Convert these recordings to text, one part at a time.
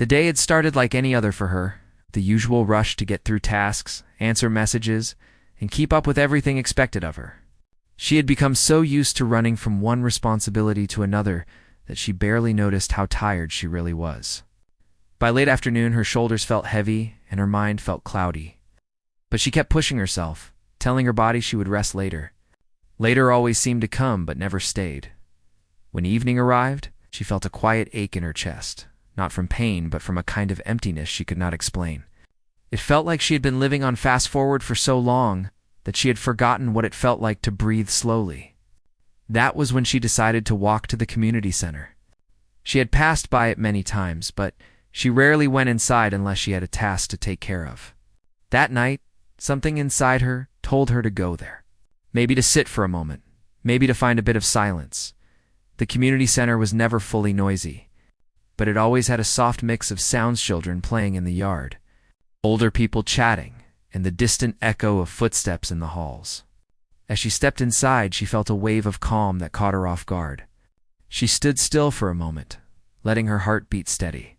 The day had started like any other for her, the usual rush to get through tasks, answer messages, and keep up with everything expected of her. She had become so used to running from one responsibility to another that she barely noticed how tired she really was. By late afternoon, her shoulders felt heavy and her mind felt cloudy. But she kept pushing herself, telling her body she would rest later. Later always seemed to come but never stayed. When evening arrived, she felt a quiet ache in her chest, not from pain but from a kind of emptiness she could not explain. It felt like she had been living on fast forward for so long that she had forgotten what it felt like to breathe slowly. That was when she decided to walk to the community center. She had passed by it many times, but she rarely went inside unless she had a task to take care of. That night, something inside her told her to go there. Maybe to sit for a moment, maybe to find a bit of silence. The community center was never fully noisy, but it always had a soft mix of sounds: children playing in the yard, older people chatting, and the distant echo of footsteps in the halls. As she stepped inside, she felt a wave of calm that caught her off guard. She stood still for a moment, letting her heart beat steady.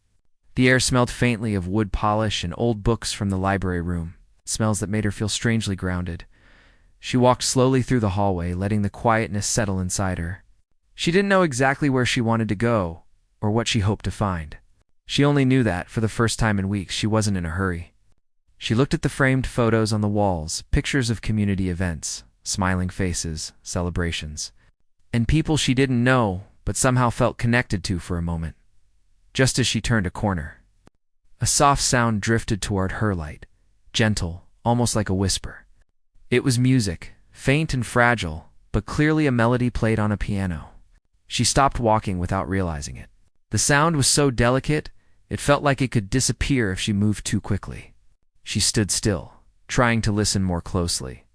The air smelled faintly of wood polish and old books from the library room, smells that made her feel strangely grounded. She walked slowly through the hallway, letting the quietness settle inside her. She didn't know exactly where she wanted to go or what she hoped to find. She only knew that, for the first time in weeks, she wasn't in a hurry. She looked at the framed photos on the walls, pictures of community events, smiling faces, celebrations, and people she didn't know but somehow felt connected to for a moment. Just as she turned a corner, a soft sound drifted toward her light, gentle, almost like a whisper. It was music, faint and fragile, but clearly a melody played on a piano. She stopped walking without realizing it. The sound was so delicate, it felt like it could disappear if she moved too quickly. She stood still, trying to listen more closely.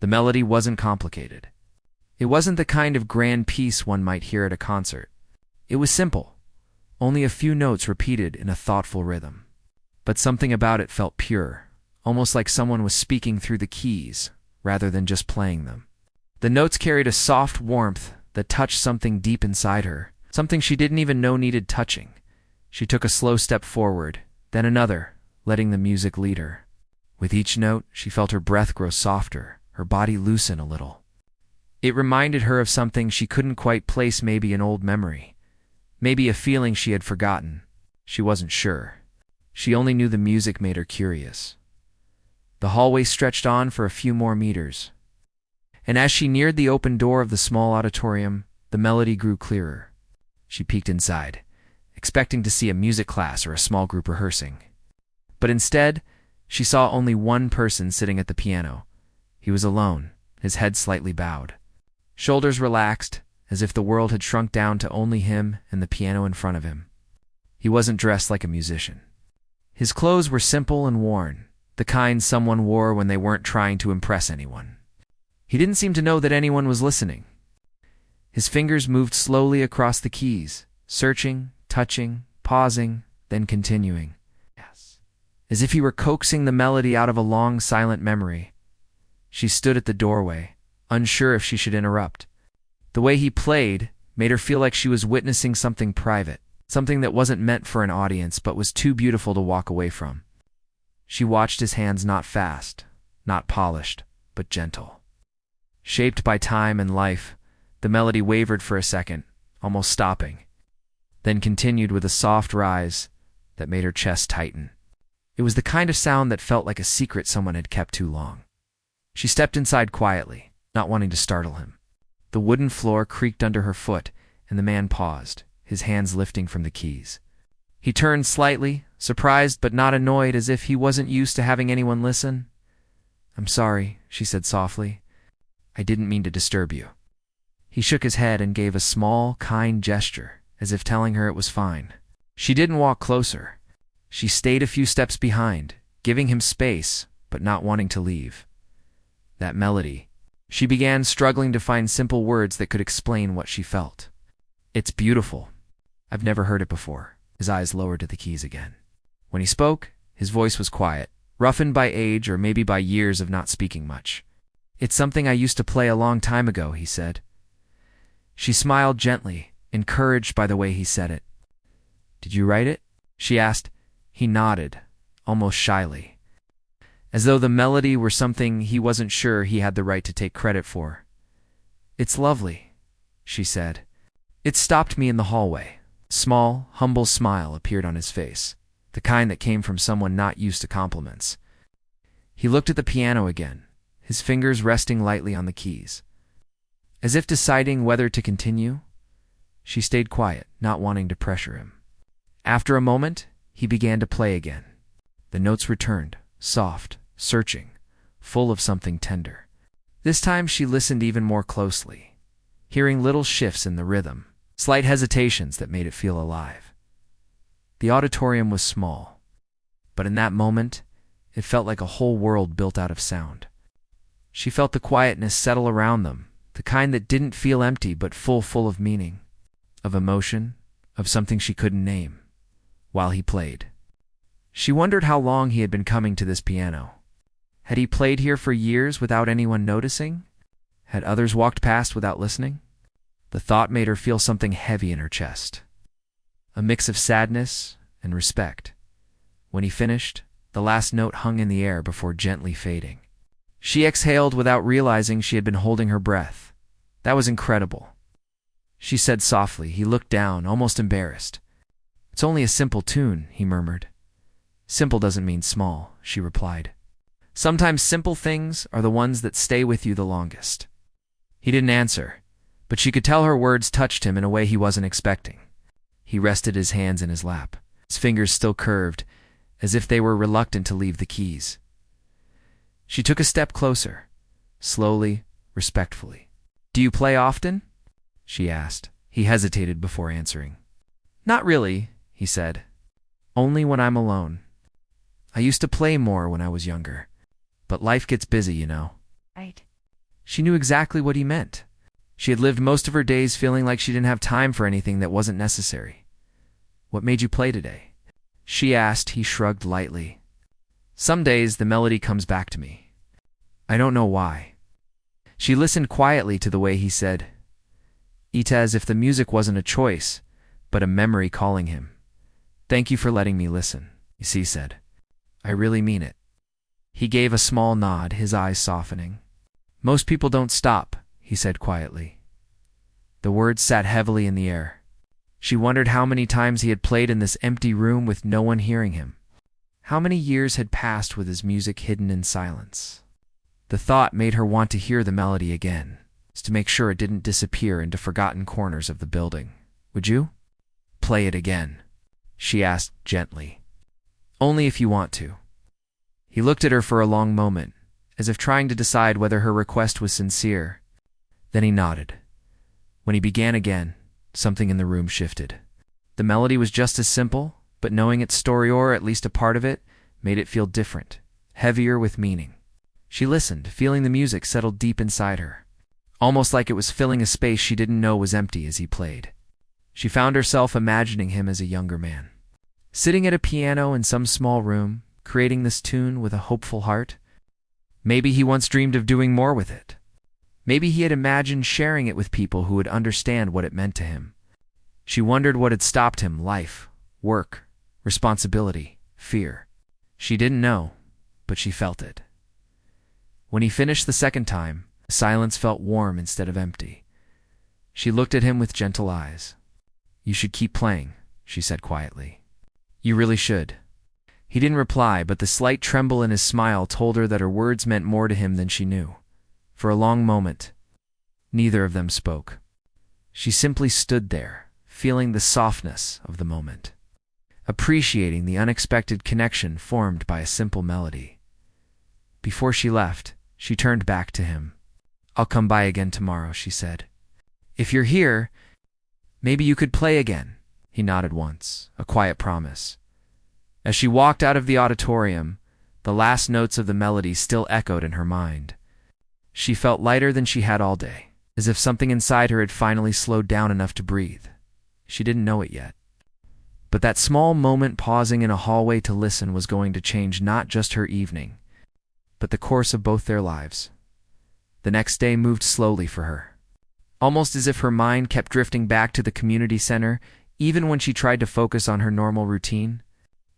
The melody wasn't complicated. It wasn't the kind of grand piece one might hear at a concert. It was simple, only a few notes repeated in a thoughtful rhythm. But something about it felt pure, almost like someone was speaking through the keys rather than just playing them. The notes carried a soft warmth that touched something deep inside her, something she didn't even know needed touching. She took a slow step forward, then another, letting the music lead her. With each note, she felt her breath grow softer, her body loosen a little. It reminded her of something she couldn't quite place, maybe an old memory, maybe a feeling she had forgotten. She wasn't sure. She only knew the music made her curious. The hallway stretched on for a few more meters, and as she neared the open door of the small auditorium, the melody grew clearer. She peeked inside, expecting to see a music class or a small group rehearsing. But instead, she saw only one person sitting at the piano. He was alone, his head slightly bowed. Shoulders relaxed, as if the world had shrunk down to only him and the piano in front of him. He wasn't dressed like a musician. His clothes were simple and worn, the kind someone wore when they weren't trying to impress anyone. He didn't seem to know that anyone was listening. His fingers moved slowly across the keys, searching, touching, pausing, then continuing. Yes. As if he were coaxing the melody out of a long, silent memory. She stood at the doorway, unsure if she should interrupt. The way he played made her feel like she was witnessing something private, something that wasn't meant for an audience but was too beautiful to walk away from. She watched his hands, not fast, not polished, but gentle. Shaped by time and life, the melody wavered for a second, almost stopping, then continued with a soft rise that made her chest tighten. It was the kind of sound that felt like a secret someone had kept too long. She stepped inside quietly, not wanting to startle him. The wooden floor creaked under her foot, and the man paused, his hands lifting from the keys. He turned slightly, surprised but not annoyed, as if he wasn't used to having anyone listen. "I'm sorry," she said softly. "I didn't mean to disturb you." He shook his head and gave a small, kind gesture, as if telling her it was fine. She didn't walk closer. She stayed a few steps behind, giving him space, but not wanting to leave. That melody. She began, struggling to find simple words that could explain what she felt. "It's beautiful. I've never heard it before." His eyes lowered to the keys again. When he spoke, his voice was quiet, roughened by age or maybe by years of not speaking much. "It's something I used to play a long time ago," he said. She smiled gently, encouraged by the way he said it. "Did you write it?" she asked. He nodded, almost shyly, as though the melody were something he wasn't sure he had the right to take credit for. "It's lovely," she said. "It stopped me in the hallway." A small, humble smile appeared on his face, the kind that came from someone not used to compliments. He looked at the piano again, his fingers resting lightly on the keys. As if deciding whether to continue, she stayed quiet, not wanting to pressure him. After a moment, he began to play again. The notes returned, soft, searching, full of something tender. This time she listened even more closely, hearing little shifts in the rhythm, slight hesitations that made it feel alive. The auditorium was small, but in that moment, it felt like a whole world built out of sound. She felt the quietness settle around them, the kind that didn't feel empty but full of meaning, of emotion, of something she couldn't name, while he played. She wondered how long he had been coming to this piano. Had he played here for years without anyone noticing? Had others walked past without listening? The thought made her feel something heavy in her chest, a mix of sadness and respect. When he finished, the last note hung in the air before gently fading. She exhaled without realizing she had been holding her breath. "That was incredible," she said softly. He looked down, almost embarrassed. "It's only a simple tune," he murmured. "Simple doesn't mean small," she replied. "Sometimes simple things are the ones that stay with you the longest." He didn't answer, but she could tell her words touched him in a way he wasn't expecting. He rested his hands in his lap, his fingers still curved, as if they were reluctant to leave the keys. She took a step closer, slowly, respectfully. "Do you play often?" she asked. He hesitated before answering. "Not really," he said. "Only when I'm alone. I used to play more when I was younger, but life gets busy, you know." Right. She knew exactly what he meant. She had lived most of her days feeling like she didn't have time for anything that wasn't necessary. "What made you play today?" she asked. He shrugged lightly. "Some days the melody comes back to me. I don't know why." She listened quietly to the way he said it, as if the music wasn't a choice, but a memory calling him. "Thank you for letting me listen," he said. "I really mean it." He gave a small nod, his eyes softening. "Most people don't stop," he said quietly. The words sat heavily in the air. She wondered how many times he had played in this empty room with no one hearing him. How many years had passed with his music hidden in silence? The thought made her want to hear the melody again, just to make sure it didn't disappear into forgotten corners of the building. "Would you play it again?" she asked gently. "Only if you want to." He looked at her for a long moment, as if trying to decide whether her request was sincere. Then he nodded. When he began again, something in the room shifted. The melody was just as simple, but knowing its story, or at least a part of it, made it feel different, heavier with meaning. She listened, feeling the music settle deep inside her, almost like it was filling a space she didn't know was empty as he played. She found herself imagining him as a younger man, sitting at a piano in some small room, creating this tune with a hopeful heart. Maybe he once dreamed of doing more with it. Maybe he had imagined sharing it with people who would understand what it meant to him. She wondered what had stopped him: life, work, responsibility, fear. She didn't know, but she felt it. When he finished the second time, the silence felt warm instead of empty. She looked at him with gentle eyes. "You should keep playing," she said quietly. "You really should." He didn't reply, but the slight tremble in his smile told her that her words meant more to him than she knew. For a long moment, neither of them spoke. She simply stood there, feeling the softness of the moment, appreciating the unexpected connection formed by a simple melody. Before she left, she turned back to him. "I'll come by again tomorrow," she said. "If you're here, maybe you could play again." He nodded once, a quiet promise. As she walked out of the auditorium, the last notes of the melody still echoed in her mind. She felt lighter than she had all day, as if something inside her had finally slowed down enough to breathe. She didn't know it yet. But that small moment pausing in a hallway to listen was going to change not just her evening, but the course of both their lives. The next day moved slowly for her, almost as if her mind kept drifting back to the community center, even when she tried to focus on her normal routine.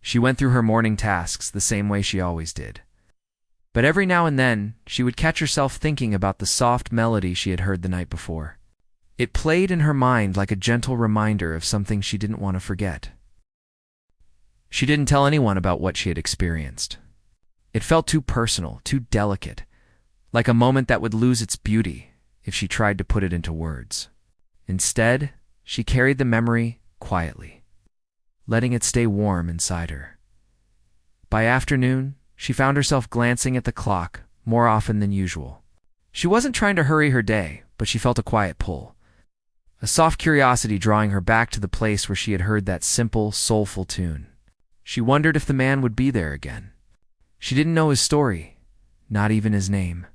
She went through her morning tasks the same way she always did. But every now and then, she would catch herself thinking about the soft melody she had heard the night before. It played in her mind like a gentle reminder of something she didn't want to forget. She didn't tell anyone about what she had experienced. It felt too personal, too delicate, like a moment that would lose its beauty if she tried to put it into words. Instead, she carried the memory quietly, letting it stay warm inside her. By afternoon, she found herself glancing at the clock more often than usual. She wasn't trying to hurry her day, but she felt a quiet pull, a soft curiosity drawing her back to the place where she had heard that simple, soulful tune. She wondered if the man would be there again. She didn't know his story, not even his name,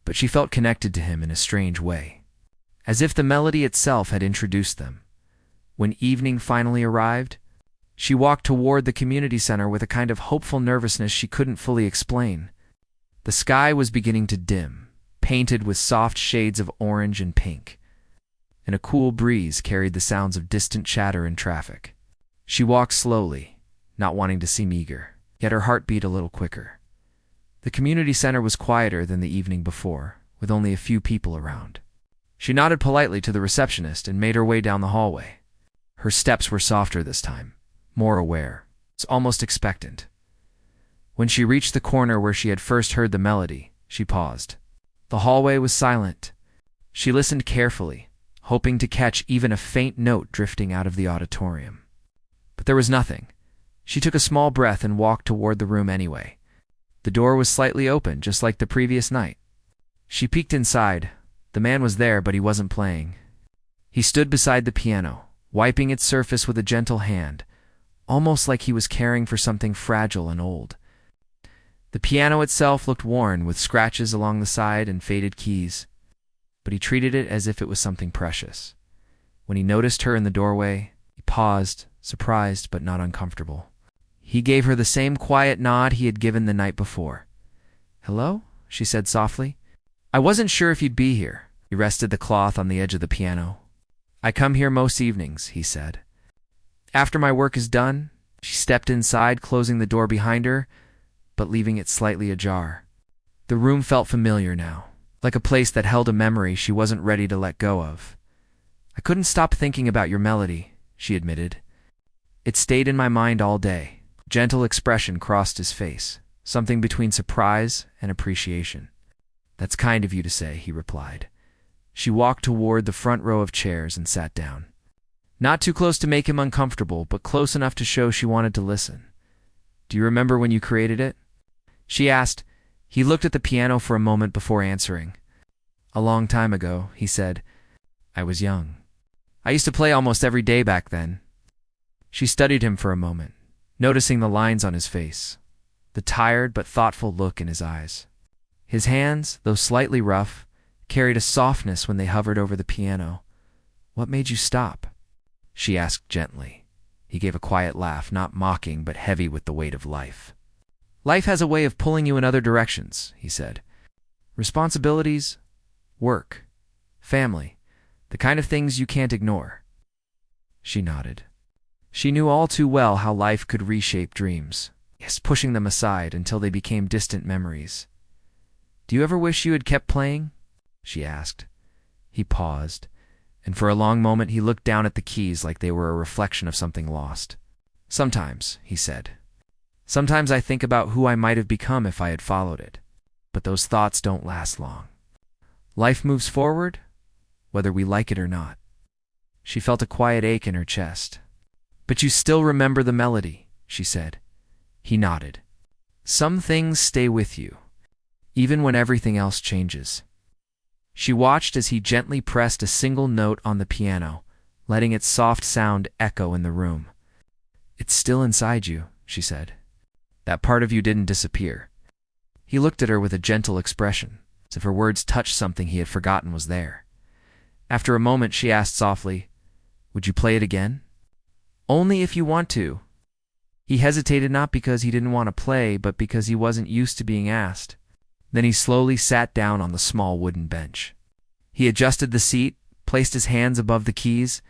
but she felt connected to him in a strange way, as if the melody itself had introduced them. When evening finally arrived, she walked toward the community center with a kind of hopeful nervousness she couldn't fully explain. The sky was beginning to dim, painted with soft shades of orange and pink, and a cool breeze carried the sounds of distant chatter and traffic. She walked slowly, not wanting to seem eager, yet her heart beat a little quicker. The community center was quieter than the evening before, with only a few people around. She nodded politely to the receptionist and made her way down the hallway. Her steps were softer this time, more aware, almost expectant. When she reached the corner where she had first heard the melody, she paused. The hallway was silent. She listened carefully, hoping to catch even a faint note drifting out of the auditorium. But there was nothing. She took a small breath and walked toward the room anyway. The door was slightly open, just like the previous night. She peeked inside. The man was there, but he wasn't playing. He stood beside the piano, wiping its surface with a gentle hand, almost like he was caring for something fragile and old. The piano itself looked worn, with scratches along the side and faded keys, but he treated it as if it was something precious. When he noticed her in the doorway, he paused, surprised but not uncomfortable. He gave her the same quiet nod he had given the night before. "Hello?" she said softly. "I wasn't sure if you'd be here." He rested the cloth on the edge of the piano. "I come here most evenings," he said. "After my work is done." She stepped inside, closing the door behind her, but leaving it slightly ajar. The room felt familiar now, like a place that held a memory she wasn't ready to let go of. "I couldn't stop thinking about your melody," she admitted. "It stayed in my mind all day." Gentle expression crossed his face, something between surprise and appreciation. "That's kind of you to say," he replied. She walked toward the front row of chairs and sat down. Not too close to make him uncomfortable, but close enough to show she wanted to listen. "Do you remember when you created it?" she asked. He looked at the piano for a moment before answering. "A long time ago," he said. "I was young. I used to play almost every day back then." She studied him for a moment, noticing the lines on his face, the tired but thoughtful look in his eyes. His hands, though slightly rough, carried a softness when they hovered over the piano. "What made you stop?" she asked gently. He gave a quiet laugh, not mocking but heavy with the weight of life. "Life has a way of pulling you in other directions," he said. "Responsibilities, work, family, the kind of things you can't ignore." She nodded. She knew all too well how life could reshape dreams, yes, pushing them aside until they became distant memories. "Do you ever wish you had kept playing?" she asked. He paused, and for a long moment he looked down at the keys like they were a reflection of something lost. "Sometimes," he said. "Sometimes I think about who I might have become if I had followed it. But those thoughts don't last long. Life moves forward, whether we like it or not." She felt a quiet ache in her chest. "But you still remember the melody," she said. He nodded. "Some things stay with you, even when everything else changes." She watched as he gently pressed a single note on the piano, letting its soft sound echo in the room. "It's still inside you," she said. "That part of you didn't disappear." He looked at her with a gentle expression, as if her words touched something he had forgotten was there. After a moment, she asked softly, "Would you play it again?" "Only if you want to." He hesitated, not because he didn't want to play, but because he wasn't used to being asked. Then he slowly sat down on the small wooden bench. He adjusted the seat, placed his hands above the keys,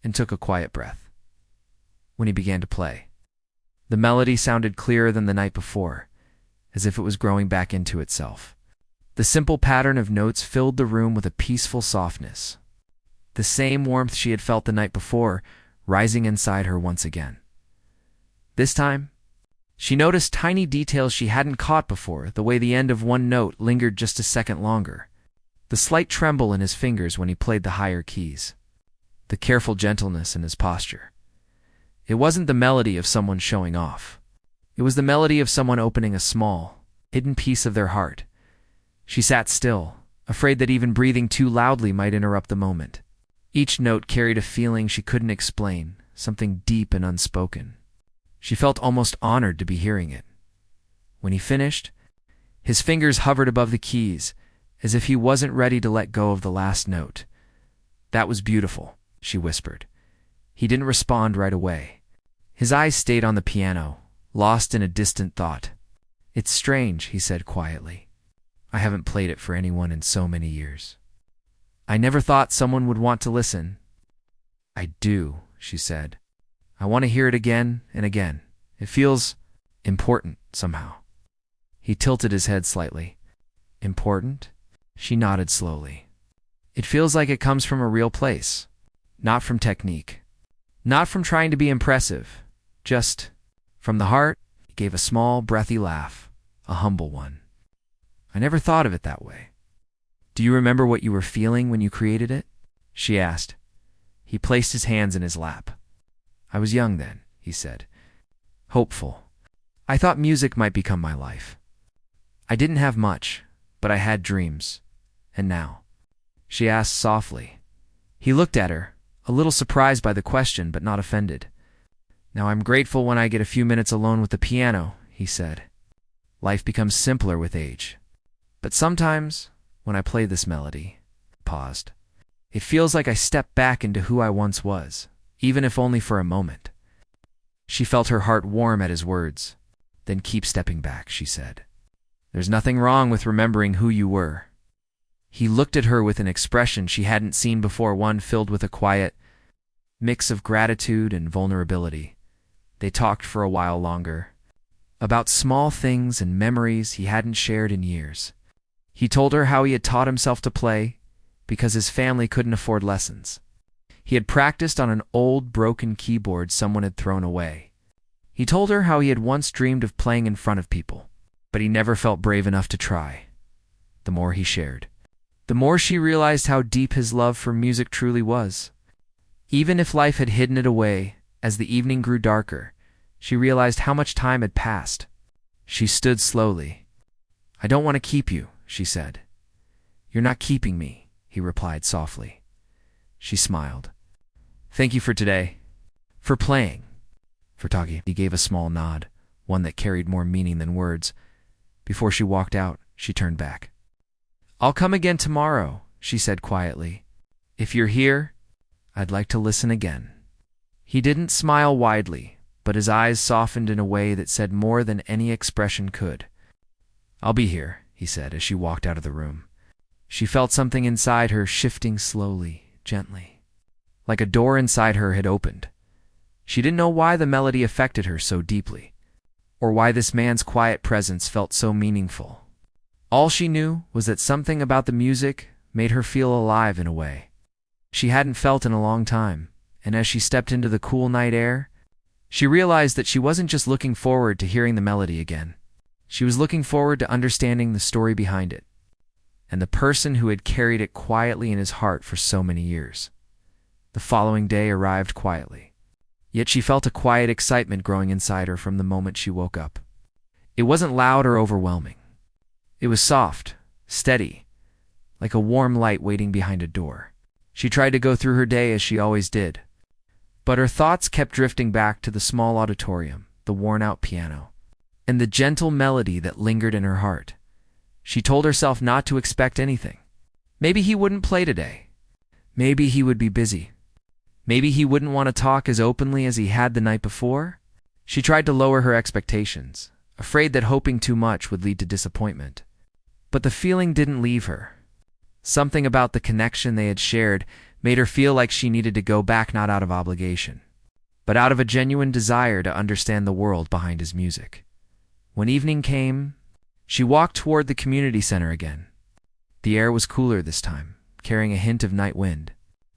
and took a quiet breath. When he began to play, The melody sounded clearer than the night before, as if it was growing back into itself. The simple pattern of notes filled the room with a peaceful softness. The same warmth she had felt the night before, rising inside her once again. This time, she noticed tiny details she hadn't caught before, the way the end of one note lingered just a second longer, the slight tremble in his fingers when he played the higher keys, the careful gentleness in his posture. It wasn't the melody of someone showing off. It was the melody of someone opening a small, hidden piece of their heart. She sat still, afraid that even breathing too loudly might interrupt the moment. Each note carried a feeling she couldn't explain, something deep and unspoken. She felt almost honored to be hearing it. When he finished, his fingers hovered above the keys, as if he wasn't ready to let go of the last note. "That was beautiful," she whispered. He didn't respond right away. His eyes stayed on the piano, lost in a distant thought. "It's strange," he said quietly. "I haven't played it for anyone in so many years. I never thought someone would want to listen." "I do," she said. "I want to hear it again and again. It feels important somehow." He tilted his head slightly. "Important?" She nodded slowly. "It feels like it comes from a real place, not from technique, not from trying to be impressive, just from the heart." He gave a small, breathy laugh, a humble one. "I never thought of it that way." "Do you remember what you were feeling when you created it?" she asked. He placed his hands in his lap. "I was young then," he said. "Hopeful. I thought music might become my life. I didn't have much, but I had dreams. And now?" she asked softly. He looked at her, a little surprised by the question, but not offended. "Now I'm grateful when I get a few minutes alone with the piano," he said. "Life becomes simpler with age. But sometimes, when I play this melody," paused, "it feels like I step back into who I once was, even if only for a moment." She felt her heart warm at his words. "Then keep stepping back," she said. "There's nothing wrong with remembering who you were." He looked at her with an expression she hadn't seen before, one filled with a quiet mix of gratitude and vulnerability. They talked for a while longer, about small things and memories he hadn't shared in years. He told her how he had taught himself to play because his family couldn't afford lessons. He had practiced on an old, broken keyboard someone had thrown away. He told her how he had once dreamed of playing in front of people, but he never felt brave enough to try. The more he shared, the more she realized how deep his love for music truly was. Even if life had hidden it away, as the evening grew darker, she realized how much time had passed. She stood slowly. "I don't want to keep you," she said. "You're not keeping me," he replied softly. She smiled. "Thank you for today. For playing. For talking." He gave a small nod, one that carried more meaning than words. Before she walked out, she turned back. "I'll come again tomorrow," she said quietly. "If you're here, I'd like to listen again." He didn't smile widely, but his eyes softened in a way that said more than any expression could. "I'll be here," he said as she walked out of the room. She felt something inside her shifting slowly, gently, like a door inside her had opened. She didn't know why the melody affected her so deeply, or why this man's quiet presence felt so meaningful. All she knew was that something about the music made her feel alive in a way she hadn't felt in a long time, and as she stepped into the cool night air, she realized that she wasn't just looking forward to hearing the melody again. She was looking forward to understanding the story behind it, and the person who had carried it quietly in his heart for so many years. The following day arrived quietly, yet she felt a quiet excitement growing inside her from the moment she woke up. It wasn't loud or overwhelming. It was soft, steady, like a warm light waiting behind a door. She tried to go through her day as she always did, but her thoughts kept drifting back to the small auditorium, the worn-out piano, and the gentle melody that lingered in her heart. She told herself not to expect anything. Maybe he wouldn't play today. Maybe he would be busy. Maybe he wouldn't want to talk as openly as he had the night before. She tried to lower her expectations, afraid that hoping too much would lead to disappointment. But the feeling didn't leave her. Something about the connection they had shared made her feel like she needed to go back, not out of obligation, but out of a genuine desire to understand the world behind his music. When evening came, she walked toward the community center again. The air was cooler this time, carrying a hint of night wind.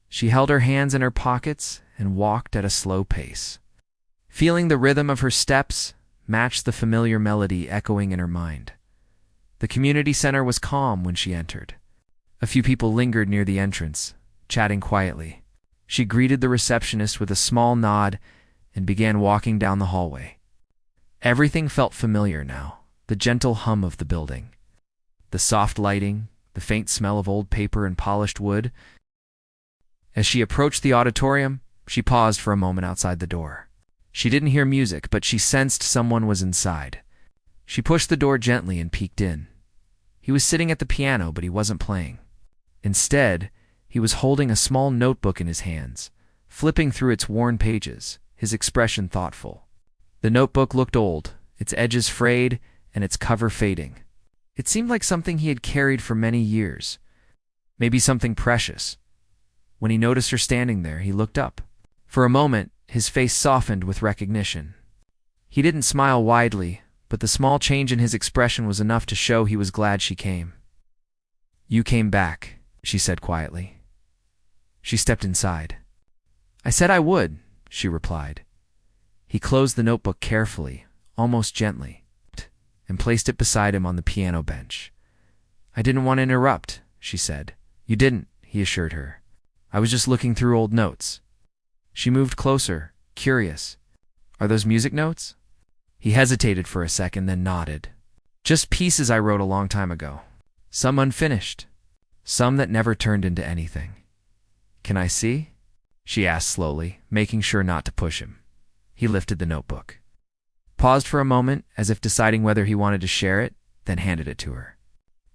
She held her hands in her pockets and walked at a slow pace. Feeling the rhythm of her steps matched the familiar melody echoing in her mind. The community center was calm when she entered. A few people lingered near the entrance, chatting quietly. She greeted the receptionist with a small nod and began walking down the hallway. Everything felt familiar now, the gentle hum of the building, the soft lighting, the faint smell of old paper and polished wood. As she approached the auditorium, she paused for a moment outside the door. She didn't hear music, but she sensed someone was inside. She pushed the door gently and peeked in. He was sitting at the piano, but he wasn't playing. Instead, he was holding a small notebook in his hands, flipping through its worn pages, his expression thoughtful. The notebook looked old, its edges frayed and its cover fading. It seemed like something he had carried for many years, maybe something precious. When he noticed her standing there, he looked up. For a moment, his face softened with recognition. He didn't smile widely, but the small change in his expression was enough to show he was glad she came. "You came back," she said quietly. She stepped inside. "I said I would," she replied. He closed the notebook carefully, almost gently, and placed it beside him on the piano bench. "I didn't want to interrupt," she said. "You didn't," he assured her. "I was just looking through old notes." She moved closer, curious. "Are those music notes?" He hesitated for a second, then nodded. "Just pieces I wrote a long time ago. Some unfinished. Some that never turned into anything." "Can I see?" she asked slowly, making sure not to push him. He lifted the notebook, paused for a moment as if deciding whether he wanted to share it, then handed it to her.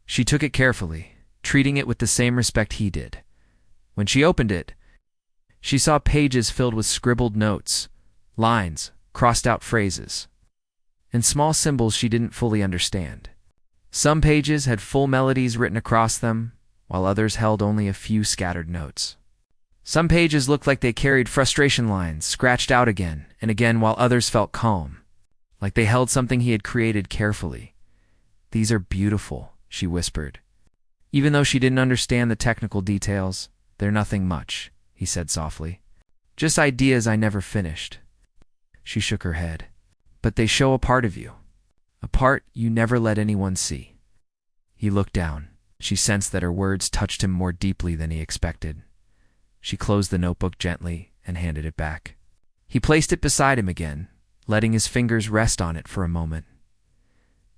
She took it carefully, treating it with the same respect he did. When she opened it, she saw pages filled with scribbled notes, lines, crossed-out phrases, and small symbols she didn't fully understand. Some pages had full melodies written across them, while others held only a few scattered notes. Some pages looked like they carried frustration lines, scratched out again and again, while others felt calm, like they held something he had created carefully. "These are beautiful," she whispered. Even though she didn't understand the technical details, "They're nothing much," he said softly. "Just ideas I never finished." She shook her head. "But they show a part of you, a part you never let anyone see." He looked down. She sensed that her words touched him more deeply than he expected. She closed the notebook gently and handed it back. He placed it beside him again, letting his fingers rest on it for a moment.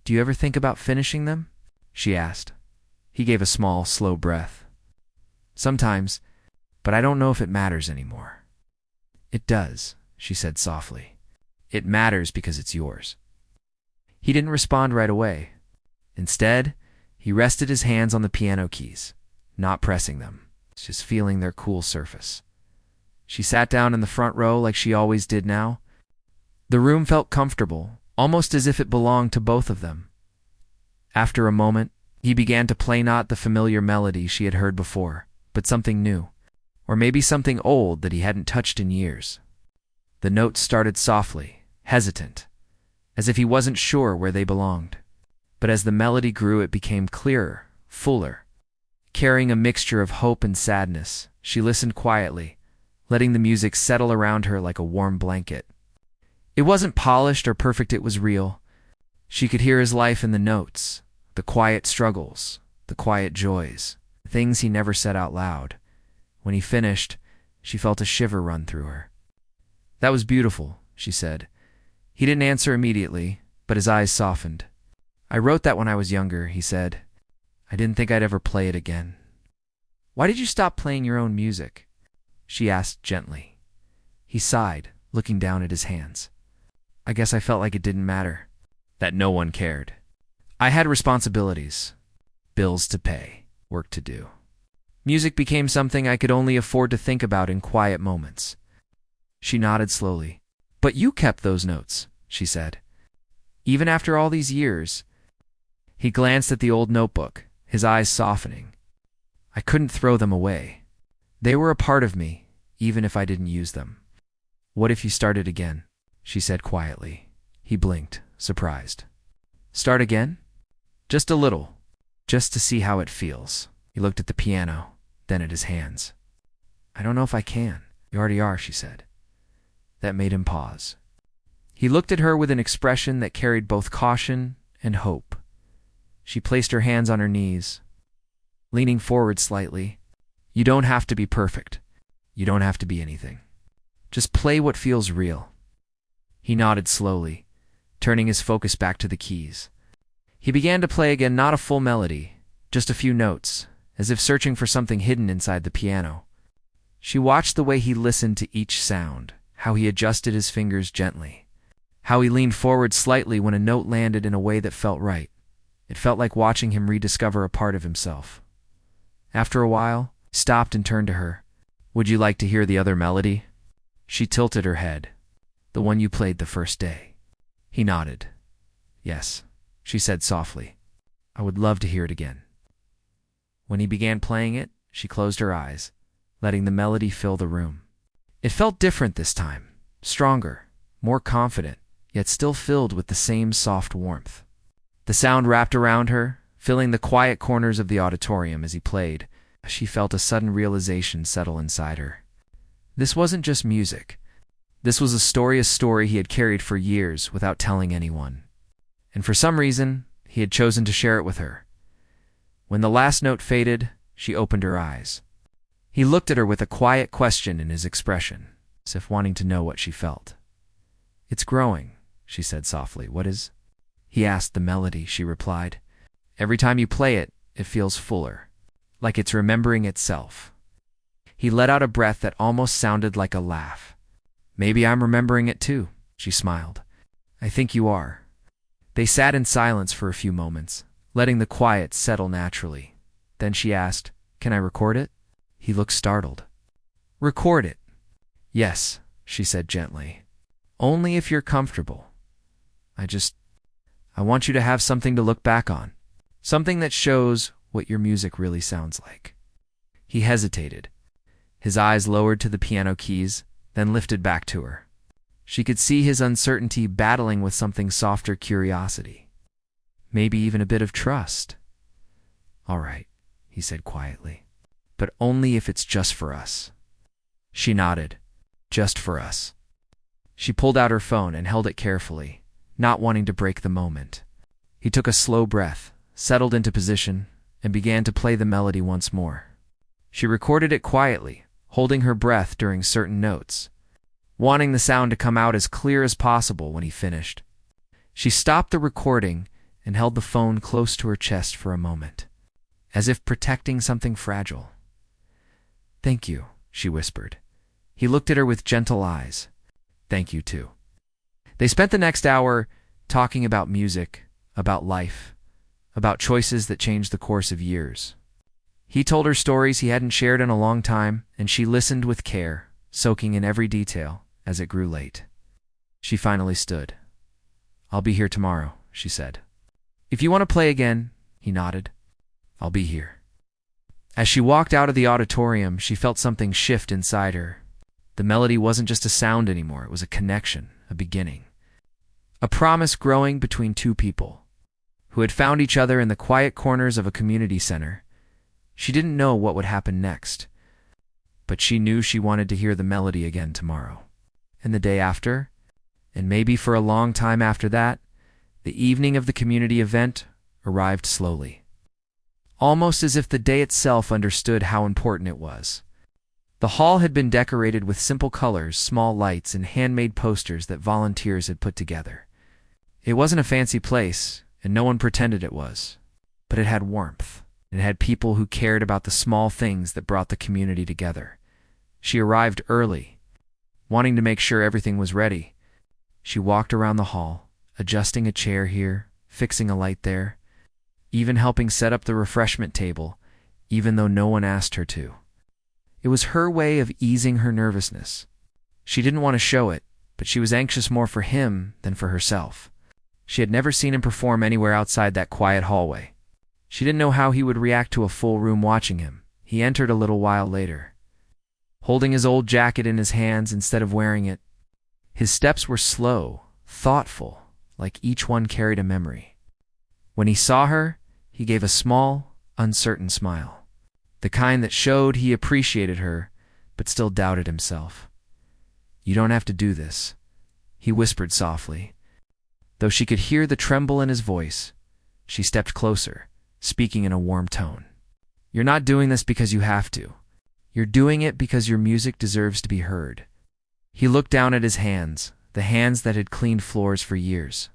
"Do you ever think about finishing them?" she asked. He gave a small, slow breath. "Sometimes, but I don't know if it matters anymore." "It does," she said softly. "It matters because it's yours." He didn't respond right away. Instead, he rested his hands on the piano keys, not pressing them, just feeling their cool surface. She sat down in the front row like she always did now. The room felt comfortable, almost as if it belonged to both of them. After a moment, he began to play not the familiar melody she had heard before, but something new, or maybe something old that he hadn't touched in years. The notes started softly, hesitant, as if he wasn't sure where they belonged. But as the melody grew, it became clearer, fuller. Carrying a mixture of hope and sadness, she listened quietly, letting the music settle around her like a warm blanket. It wasn't polished or perfect, it was real. She could hear his life in the notes, the quiet struggles, the quiet joys, things he never said out loud. When he finished, she felt a shiver run through her. "That was beautiful," she said. He didn't answer immediately, but his eyes softened. "I wrote that when I was younger," he said. "I didn't think I'd ever play it again." "Why did you stop playing your own music?" she asked gently. He sighed, looking down at his hands. "I guess I felt like it didn't matter, that no one cared. I had responsibilities, bills to pay, work to do. Music became something I could only afford to think about in quiet moments." She nodded slowly. "But you kept those notes," she said. "Even after all these years." He glanced at the old notebook, his eyes softening. "I couldn't throw them away. They were a part of me, even if I didn't use them." "What if you started again?" she said quietly. He blinked, surprised. "Start again?" "Just a little, just to see how it feels." He looked at the piano, then at his hands. "I don't know if I can." "You already are," she said. That made him pause. He looked at her with an expression that carried both caution and hope. She placed her hands on her knees, leaning forward slightly. "You don't have to be perfect. You don't have to be anything. Just play what feels real." He nodded slowly, turning his focus back to the keys. He began to play again, not a full melody, just a few notes, as if searching for something hidden inside the piano. She watched the way he listened to each sound, how he adjusted his fingers gently, how he leaned forward slightly when a note landed in a way that felt right. It felt like watching him rediscover a part of himself. After a while, he stopped and turned to her. "Would you like to hear the other melody?" She tilted her head. "The one you played the first day?" He nodded. "Yes," she said softly. "I would love to hear it again." When he began playing it, she closed her eyes, letting the melody fill the room. It felt different this time, stronger, more confident, yet still filled with the same soft warmth. The sound wrapped around her, filling the quiet corners of the auditorium as he played. She felt a sudden realization settle inside her. This wasn't just music. This was a story he had carried for years without telling anyone. And for some reason, he had chosen to share it with her. When the last note faded, she opened her eyes. He looked at her with a quiet question in his expression, as if wanting to know what she felt. "It's growing," she said softly. "What is?" He asked the melody, she replied. "Every time you play it, it feels fuller, like it's remembering itself." He let out a breath that almost sounded like a laugh. "Maybe I'm remembering it too," she smiled. "I think you are." They sat in silence for a few moments, letting the quiet settle naturally. Then she asked, "Can I record it?" He looked startled. "Record it?" "Yes," she said gently. "Only if you're comfortable. I want you to have something to look back on. Something that shows what your music really sounds like." He hesitated. His eyes lowered to the piano keys, then lifted back to her. She could see his uncertainty battling with something softer curiosity. Maybe even a bit of trust. "All right," he said quietly. "But only if it's just for us." She nodded. "Just for us." She pulled out her phone and held it carefully, not wanting to break the moment. He took a slow breath, settled into position, and began to play the melody once more. She recorded it quietly, holding her breath during certain notes, wanting the sound to come out as clear as possible when he finished. She stopped the recording and held the phone close to her chest for a moment, as if protecting something fragile. "Thank you," she whispered. He looked at her with gentle eyes. "Thank you too." They spent the next hour talking about music, about life, about choices that changed the course of years. He told her stories he hadn't shared in a long time, and she listened with care, soaking in every detail as it grew late. She finally stood. "I'll be here tomorrow," she said. "If you want to play again," he nodded. "I'll be here." As she walked out of the auditorium, she felt something shift inside her. The melody wasn't just a sound anymore, it was a connection, a beginning. A promise growing between two people who had found each other in the quiet corners of a community center. She didn't know what would happen next, but she knew she wanted to hear the melody again tomorrow, and the day after, and maybe for a long time after that. The evening of the community event arrived slowly, almost as if the day itself understood how important it was. The hall had been decorated with simple colors, small lights, and handmade posters that volunteers had put together. It wasn't a fancy place, and no one pretended it was, but it had warmth. It had people who cared about the small things that brought the community together. She arrived early, wanting to make sure everything was ready. She walked around the hall, adjusting a chair here, fixing a light there, even helping set up the refreshment table, even though no one asked her to. It was her way of easing her nervousness. She didn't want to show it, but she was anxious more for him than for herself. She had never seen him perform anywhere outside that quiet hallway. She didn't know how he would react to a full room watching him. He entered a little while later, holding his old jacket in his hands instead of wearing it, His steps were slow, thoughtful, like each one carried a memory. When he saw her, he gave a small, uncertain smile, the kind that showed he appreciated her, but still doubted himself. "You don't have to do this," he whispered softly. Though she could hear the tremble in his voice, she stepped closer, speaking in a warm tone. "You're not doing this because you have to. You're doing it because your music deserves to be heard." He looked down at his hands, the hands that had cleaned floors for years,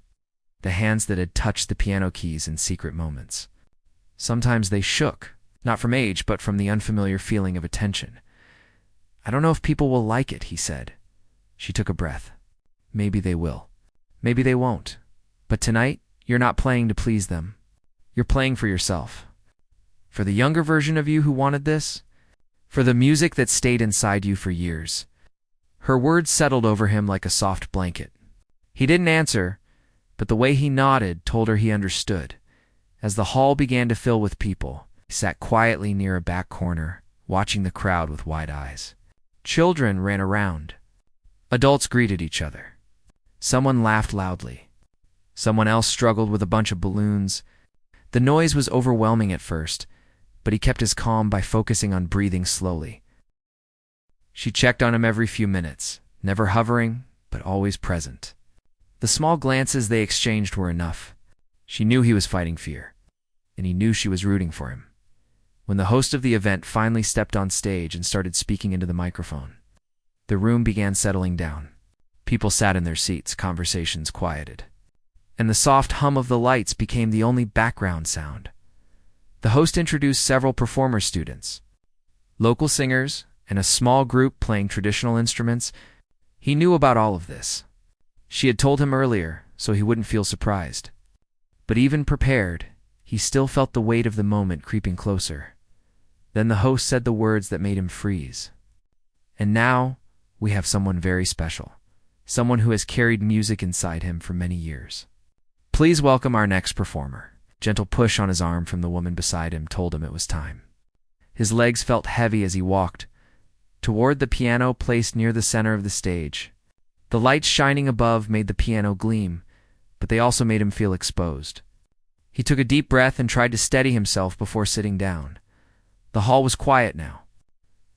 the hands that had touched the piano keys in secret moments. Sometimes they shook, not from age, but from the unfamiliar feeling of attention. "I don't know if people will like it," he said. She took a breath. "Maybe they will. Maybe they won't. But tonight, you're not playing to please them. You're playing for yourself. For the younger version of you who wanted this. For the music that stayed inside you for years." Her words settled over him like a soft blanket. He didn't answer, but the way he nodded told her he understood. As the hall began to fill with people, he sat quietly near a back corner, watching the crowd with wide eyes. Children ran around. Adults greeted each other. Someone laughed loudly. Someone else struggled with a bunch of balloons. The noise was overwhelming at first, but he kept his calm by focusing on breathing slowly. She checked on him every few minutes, never hovering, but always present. The small glances they exchanged were enough. She knew he was fighting fear, and he knew she was rooting for him. When the host of the event finally stepped on stage and started speaking into the microphone, the room began settling down. People sat in their seats, conversations quieted, and the soft hum of the lights became the only background sound. The host introduced several performer students, local singers, and a small group playing traditional instruments. He knew about all of this. She had told him earlier, so he wouldn't feel surprised. But even prepared, he still felt the weight of the moment creeping closer. Then the host said the words that made him freeze. "And now, we have someone very special. Someone who has carried music inside him for many years. Please welcome our next performer." A gentle push on his arm from the woman beside him told him it was time. His legs felt heavy as he walked toward the piano placed near the center of the stage. The lights shining above made the piano gleam, but they also made him feel exposed. He took a deep breath and tried to steady himself before sitting down. The hall was quiet now.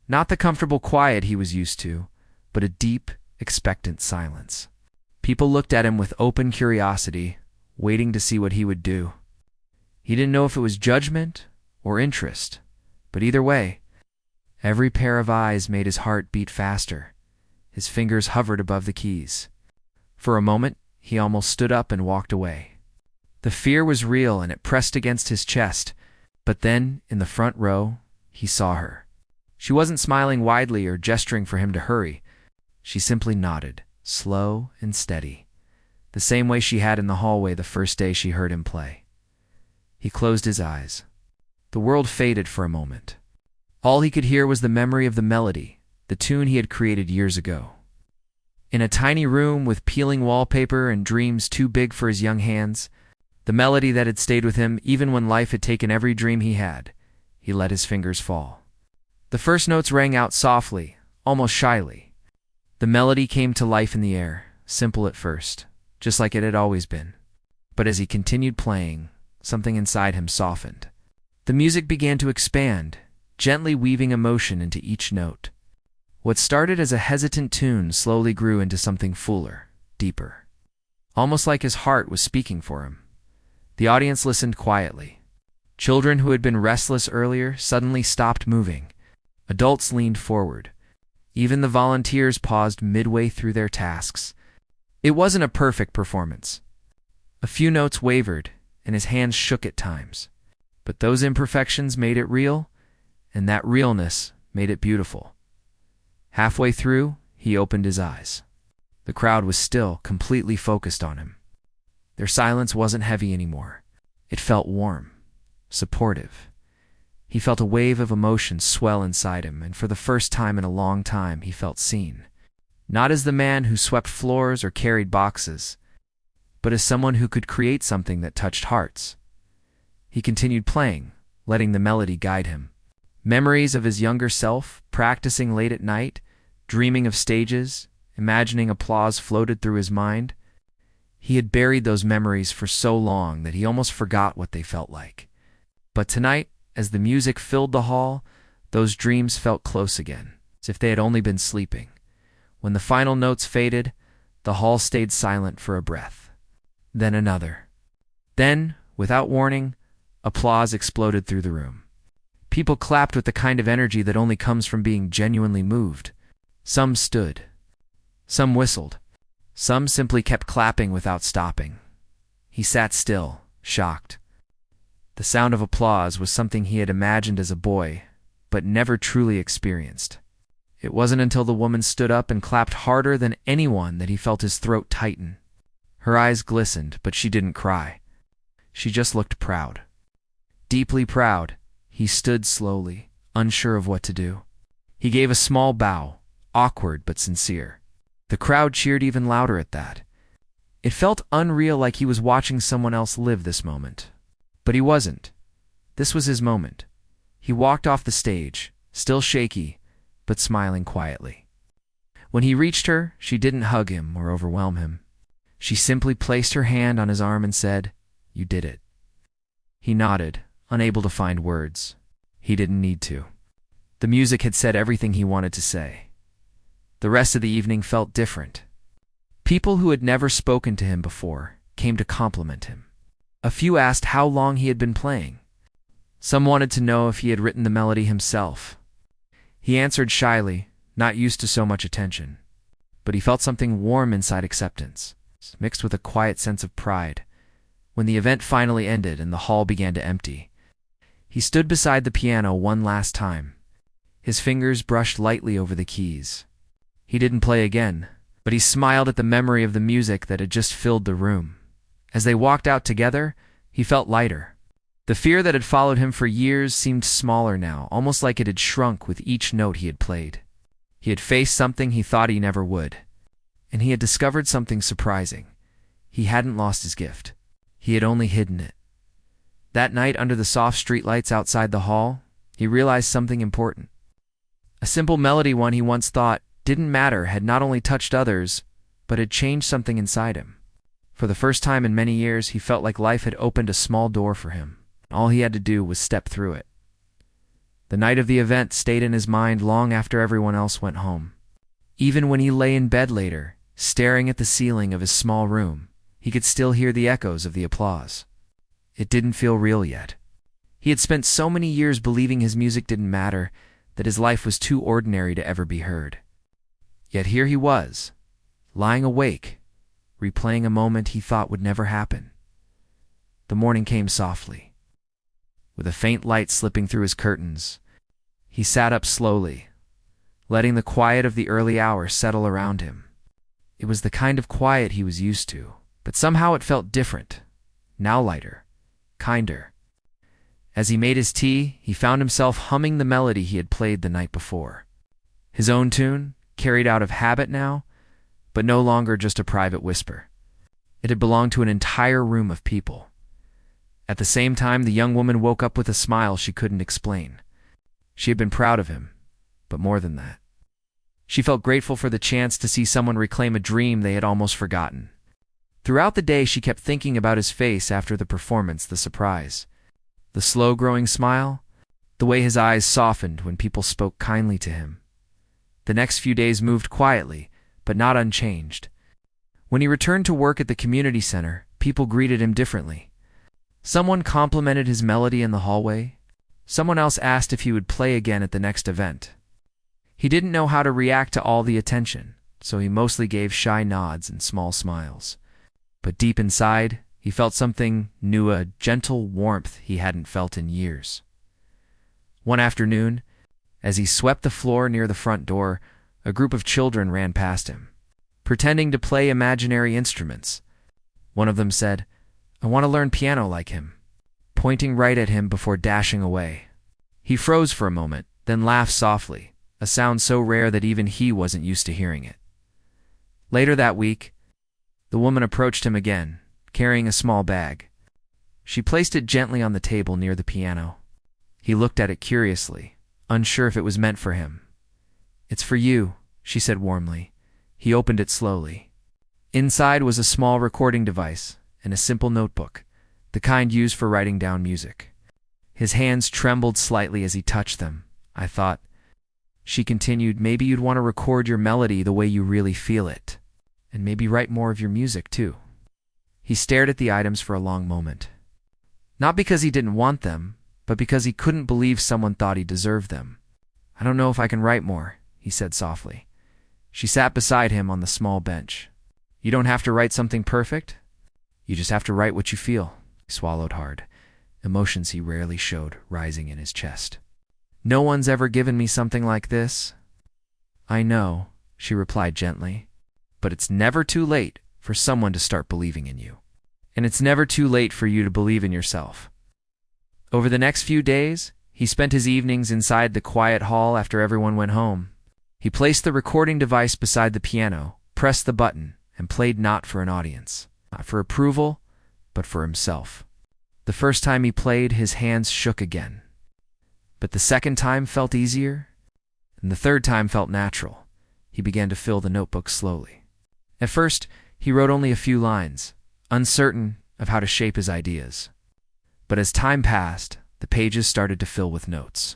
Not the comfortable quiet he was used to, but a deep, expectant silence. People looked at him with open curiosity, waiting to see what he would do. He didn't know if it was judgment or interest, but either way, every pair of eyes made his heart beat faster. His fingers hovered above the keys. For a moment, he almost stood up and walked away. The fear was real and it pressed against his chest, but then, in the front row, he saw her. She wasn't smiling widely or gesturing for him to hurry. She simply nodded, slow and steady, the same way she had in the hallway the first day she heard him play. He closed his eyes. The world faded for a moment. All he could hear was the memory of the melody, the tune he had created years ago. In a tiny room with peeling wallpaper and dreams too big for his young hands, the melody that had stayed with him even when life had taken every dream he had, he let his fingers fall. The first notes rang out softly, almost shyly. The melody came to life in the air, simple at first, just like it had always been. But as he continued playing, something inside him softened. The music began to expand, gently weaving emotion into each note. What started as a hesitant tune slowly grew into something fuller, deeper. Almost like his heart was speaking for him. The audience listened quietly. Children who had been restless earlier suddenly stopped moving. Adults leaned forward. Even the volunteers paused midway through their tasks. It wasn't a perfect performance. A few notes wavered, and his hands shook at times. But those imperfections made it real, and that realness made it beautiful. Halfway through, he opened his eyes. The crowd was still completely focused on him. Their silence wasn't heavy anymore. It felt warm, supportive. He felt a wave of emotion swell inside him, and for the first time in a long time, he felt seen. Not as the man who swept floors or carried boxes, but as someone who could create something that touched hearts. He continued playing, letting the melody guide him. Memories of his younger self, practicing late at night, dreaming of stages, imagining applause floated through his mind. He had buried those memories for so long that he almost forgot what they felt like. But tonight, as the music filled the hall, those dreams felt close again, as if they had only been sleeping. When the final notes faded, the hall stayed silent for a breath. Then another. Then, without warning, applause exploded through the room. People clapped with the kind of energy that only comes from being genuinely moved. Some stood. Some whistled. Some simply kept clapping without stopping. He sat still, shocked. The sound of applause was something he had imagined as a boy, but never truly experienced. It wasn't until the woman stood up and clapped harder than anyone that he felt his throat tighten. Her eyes glistened, but she didn't cry. She just looked proud. Deeply proud, he stood slowly, unsure of what to do. He gave a small bow, awkward but sincere. The crowd cheered even louder at that. It felt unreal, like he was watching someone else live this moment. But he wasn't. This was his moment. He walked off the stage, still shaky, but smiling quietly. When he reached her, she didn't hug him or overwhelm him. She simply placed her hand on his arm and said, "You did it." He nodded, unable to find words. He didn't need to. The music had said everything he wanted to say. The rest of the evening felt different. People who had never spoken to him before came to compliment him. A few asked how long he had been playing. Some wanted to know if he had written the melody himself. He answered shyly, not used to so much attention. But he felt something warm inside acceptance, mixed with a quiet sense of pride. When the event finally ended and the hall began to empty, he stood beside the piano one last time. His fingers brushed lightly over the keys. He didn't play again, but he smiled at the memory of the music that had just filled the room. As they walked out together, he felt lighter. The fear that had followed him for years seemed smaller now, almost like it had shrunk with each note he had played. He had faced something he thought he never would. And he had discovered something surprising. He hadn't lost his gift. He had only hidden it. That night, under the soft streetlights outside the hall, he realized something important. A simple melody one he once thought didn't matter had not only touched others, but had changed something inside him. For the first time in many years, he felt like life had opened a small door for him. All he had to do was step through it. The night of the event stayed in his mind long after everyone else went home. Even when he lay in bed later, staring at the ceiling of his small room, he could still hear the echoes of the applause. It didn't feel real yet. He had spent so many years believing his music didn't matter, that his life was too ordinary to ever be heard. Yet here he was, lying awake, replaying a moment he thought would never happen. The morning came softly. With a faint light slipping through his curtains, he sat up slowly, letting the quiet of the early hour settle around him. It was the kind of quiet he was used to, but somehow it felt different, now lighter, kinder. As he made his tea, he found himself humming the melody he had played the night before. His own tune, carried out of habit now, but no longer just a private whisper. It had belonged to an entire room of people. At the same time, the young woman woke up with a smile she couldn't explain. She had been proud of him, but more than that. She felt grateful for the chance to see someone reclaim a dream they had almost forgotten. Throughout the day, she kept thinking about his face after the performance, the surprise, the slow-growing smile, the way his eyes softened when people spoke kindly to him. The next few days moved quietly, but not unchanged. When he returned to work at the community center, people greeted him differently. Someone complimented his melody in the hallway. Someone else asked if he would play again at the next event. He didn't know how to react to all the attention, so he mostly gave shy nods and small smiles. But deep inside, he felt something new, a gentle warmth he hadn't felt in years. One afternoon, as he swept the floor near the front door, a group of children ran past him, pretending to play imaginary instruments. One of them said, "I want to learn piano like him," pointing right at him before dashing away. He froze for a moment, then laughed softly, a sound so rare that even he wasn't used to hearing it. Later that week, the woman approached him again, carrying a small bag. She placed it gently on the table near the piano. He looked at it curiously, unsure if it was meant for him. "It's for you," she said warmly. He opened it slowly. Inside was a small recording device and a simple notebook, the kind used for writing down music. His hands trembled slightly as he touched them. I thought, she continued, maybe you'd want to record your melody the way you really feel it, and maybe write more of your music too. He stared at the items for a long moment. Not because he didn't want them, but because he couldn't believe someone thought he deserved them. I don't know if I can write more, he said softly. She sat beside him on the small bench. You don't have to write something perfect. You just have to write what you feel. He swallowed hard, emotions he rarely showed rising in his chest. No one's ever given me something like this. I know, she replied gently, but it's never too late for someone to start believing in you. And it's never too late for you to believe in yourself. Over the next few days, he spent his evenings inside the quiet hall after everyone went home. He placed the recording device beside the piano, pressed the button, and played not for an audience, not for approval, but for himself. The first time he played, his hands shook again. But the second time felt easier, and the third time felt natural. He began to fill the notebook slowly. At first, he wrote only a few lines, uncertain of how to shape his ideas. But as time passed, the pages started to fill with notes.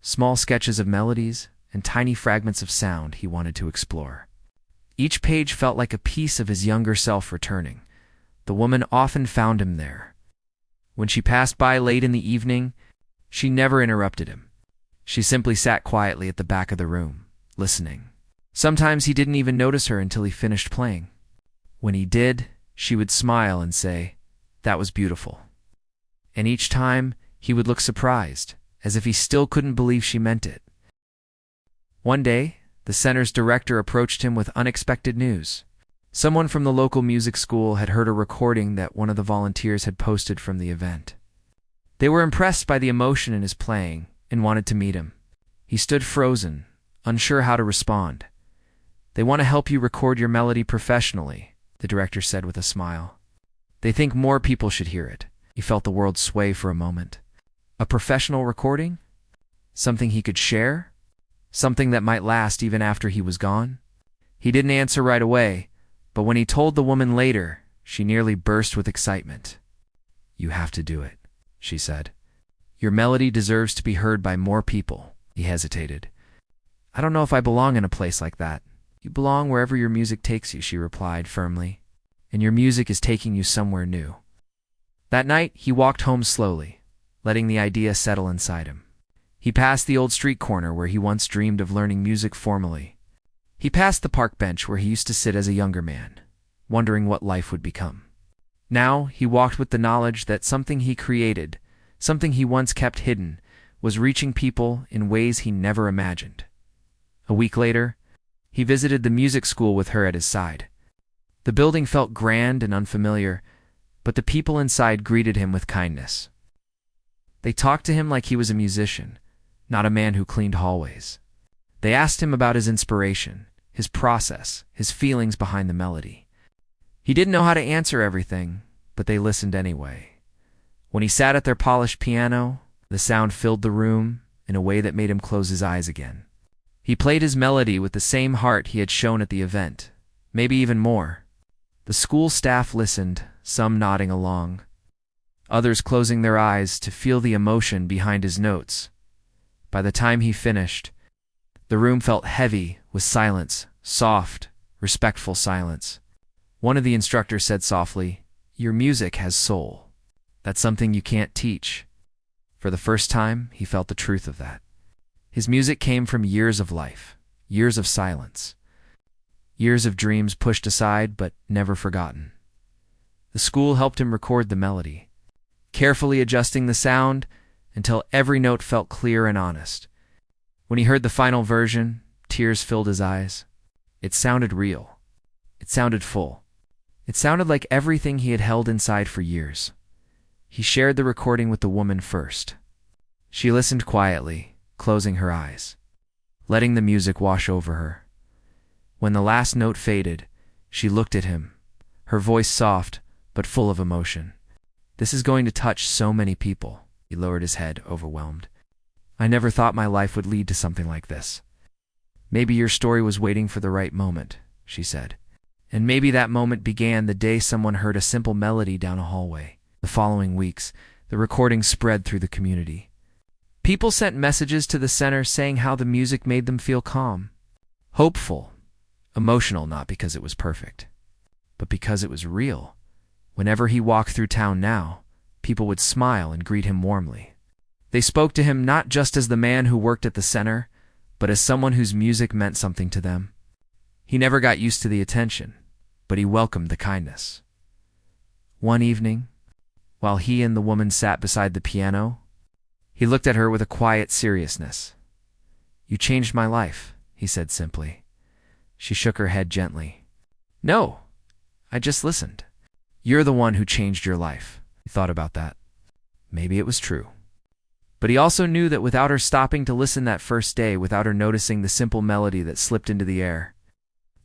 Small sketches of melodies and tiny fragments of sound he wanted to explore. Each page felt like a piece of his younger self returning. The woman often found him there. When she passed by late in the evening, she never interrupted him. She simply sat quietly at the back of the room, listening. Sometimes he didn't even notice her until he finished playing. When he did, she would smile and say, "That was beautiful." And each time, he would look surprised, as if he still couldn't believe she meant it. One day, the center's director approached him with unexpected news. Someone from the local music school had heard a recording that one of the volunteers had posted from the event. They were impressed by the emotion in his playing and wanted to meet him. He stood frozen, unsure how to respond. "They want to help you record your melody professionally," the director said with a smile. "They think more people should hear it." He felt the world sway for a moment. A professional recording? Something he could share? Something that might last even after he was gone? He didn't answer right away, but when he told the woman later, she nearly burst with excitement. "You have to do it," she said. "Your melody deserves to be heard by more people." He hesitated. "I don't know if I belong in a place like that." "You belong wherever your music takes you," she replied firmly. "And your music is taking you somewhere new." That night, he walked home slowly, letting the idea settle inside him. He passed the old street corner where he once dreamed of learning music formally. He passed the park bench where he used to sit as a younger man, wondering what life would become. Now, he walked with the knowledge that something he created, something he once kept hidden, was reaching people in ways he never imagined. A week later, he visited the music school with her at his side. The building felt grand and unfamiliar, but the people inside greeted him with kindness. They talked to him like he was a musician, not a man who cleaned hallways. They asked him about his inspiration, his process, his feelings behind the melody. He didn't know how to answer everything, but they listened anyway. When he sat at their polished piano, the sound filled the room in a way that made him close his eyes again. He played his melody with the same heart he had shown at the event, maybe even more. The school staff listened, some nodding along, others closing their eyes to feel the emotion behind his notes. By the time he finished, the room felt heavy with silence, soft, respectful silence. One of the instructors said softly, "Your music has soul. That's something you can't teach." For the first time, he felt the truth of that. His music came from years of life, years of silence, years of dreams pushed aside but never forgotten. The school helped him record the melody, carefully adjusting the sound until every note felt clear and honest. When he heard the final version, tears filled his eyes. It sounded real. It sounded full. It sounded like everything he had held inside for years. He shared the recording with the woman first. She listened quietly, closing her eyes, letting the music wash over her. When the last note faded, she looked at him, her voice soft but full of emotion. "This is going to touch so many people." He lowered his head, overwhelmed. "I never thought my life would lead to something like this." "Maybe your story was waiting for the right moment," she said. And maybe that moment began the day someone heard a simple melody down a hallway. The following weeks, the recording spread through the community. People sent messages to the center saying how the music made them feel calm, hopeful, emotional, not because it was perfect, but because it was real. Whenever he walked through town now, people would smile and greet him warmly. They spoke to him not just as the man who worked at the center, but as someone whose music meant something to them. He never got used to the attention, but he welcomed the kindness. One evening, while he and the woman sat beside the piano, he looked at her with a quiet seriousness. "You changed my life," he said simply. She shook her head gently. "No, I just listened." "You're the one who changed your life." He thought about that. Maybe it was true. But he also knew that without her stopping to listen that first day, without her noticing the simple melody that slipped into the air,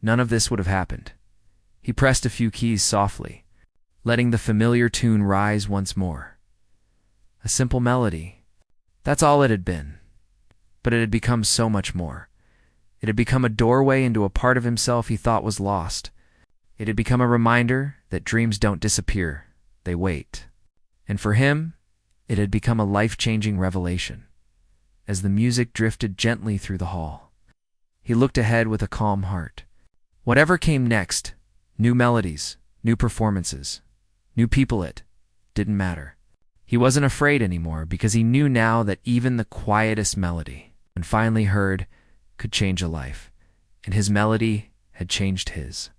none of this would have happened. He pressed a few keys softly, letting the familiar tune rise once more. A simple melody. That's all it had been. But it had become so much more. It had become a doorway into a part of himself he thought was lost. It had become a reminder that dreams don't disappear, they wait. And for him, it had become a life-changing revelation. As the music drifted gently through the hall, he looked ahead with a calm heart. Whatever came next, new melodies, new performances, new people, it didn't matter. He wasn't afraid anymore because he knew now that even the quietest melody, when finally heard, could change a life. And his melody had changed his.